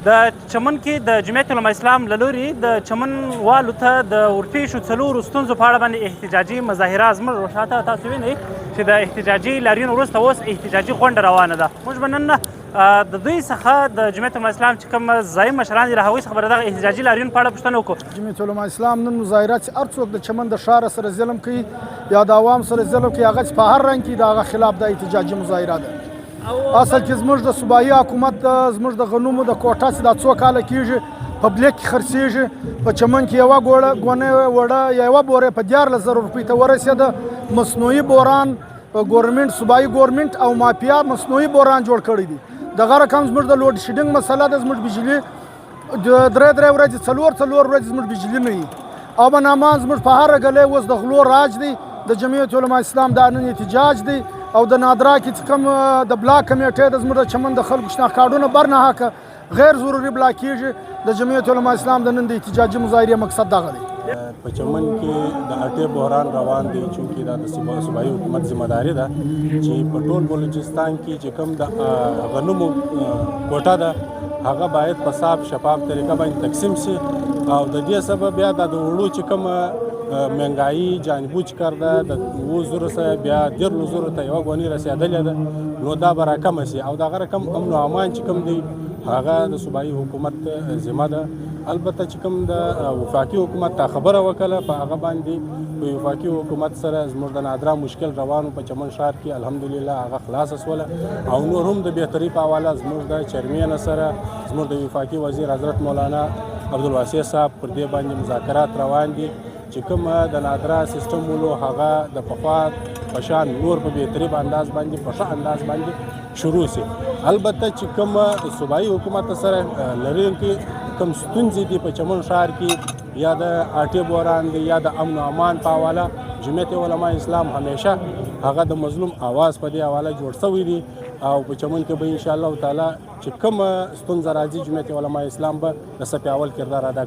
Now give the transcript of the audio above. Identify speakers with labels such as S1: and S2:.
S1: د چمن کې د جمعیت علماء اسلام له لورې د چمن والو ته د ورپېښو څلورو ستونزو په اړه باندې احتجاجي مظاهره زموږ شاته تاسو وینئ چې د احتجاجي لاریون وروسته اوس احتجاجي غونډه روانه ده. موږ به نن د دوی څخه د جمعیت علماء اسلام چې کوم ځايي مشران دي له هغوی څخه به د دغه احتجاجي لاریون په اړه پوښتنه وکړو.
S2: جمعیت علماء اسلام نن مظاهره چې هر څوک د چمن د ښار سره ظلم کوي یا د عوام سره ظلم کوي هغه چې په هر رنګ کې د هغه خلاف د احتجاجي مظاهره ده. اصل کې زموږ د صوبایي حکومت زموږ د غنمو د کوټه چې دا څو کاله کېږي په بلیک کې خرڅېږي په چمن کې یوه ګونۍ وړه یا یوه بورې په 14,000 روپۍ ته ورسېده. مصنوعي بوران ګورنمنټ صوبایي ګورنمنټ او مافیا مصنوعي بوران جوړ کړی دي. دغه رقم زموږ د لوډ شیډینګ مسله ده. زموږ بجلي درې ورځې څلور ورځې زموږ بجلي نه وي او بنامان زموږ په هره ګلۍ اوس د غلو راج دی. د جمعیت علماء اسلام دا نن احتجاج دی او د نادرا کې چې کوم د بلاک کمیټې د زموږ د چمن د خلکو شناخت کارډونه برنهاکه غیر ضروري بلاکېږي. د جمعیت علماء اسلام د نن د احتجاجي مظاهرې مقصد دغه دی.
S3: په چمن کې د اټې بحران روان دی چونکې دا د صوبایي حکومت ذمہداري ده چې په ټول بلوچستان کې چې کوم د غنمو کوټه ده هغه باید په صاف شفاف طریقه باندې تقسیم شي او د دې سبب بیا د وړو چې کوم مهنګایي جانبوج کرده د 20,000 څخه بیا 13,000 ته یوه ګونۍ رسېدلې ده نو دا به راکمه شي او دغه رقم امن او امان چې کوم دی هغه د صوبایي حکومت ذمه ده. البته چې کوم د وفاقي حکومت ته خبره وکړه په هغه باندې په وفاقي حکومت سره زموږ د نادرا مشکل روانو په چمن ښار کې الحمدلله هغه خلاصه شوله او نور هم د بهتري په حواله زموږ د چیرمین سره زموږ د وفاقي وزیر حضرت مولانا عبدالواسع صاحب پر دې باندې مذاکرات روان دي چې کوم د نادرا سیستم ولو هغه د پخوا په شان نور په بهتري انداز باندې په ښه انداز باندې شروع شي. البته چې کوم صوبایي حکومت سره لرونکي کوم ستونزې دي په چمن ښار کې یا د اټې بحران دی یا د امن او امان په حواله جمعیت علماء اسلام همیشه هغه د مظلوم آواز په دې حواله جوړ شوی دی او په چمن کې به انشاءالله تعالی چې کوم ستونزه راځي جمعیت علماء اسلام به د څه پیاوړ کردار ادا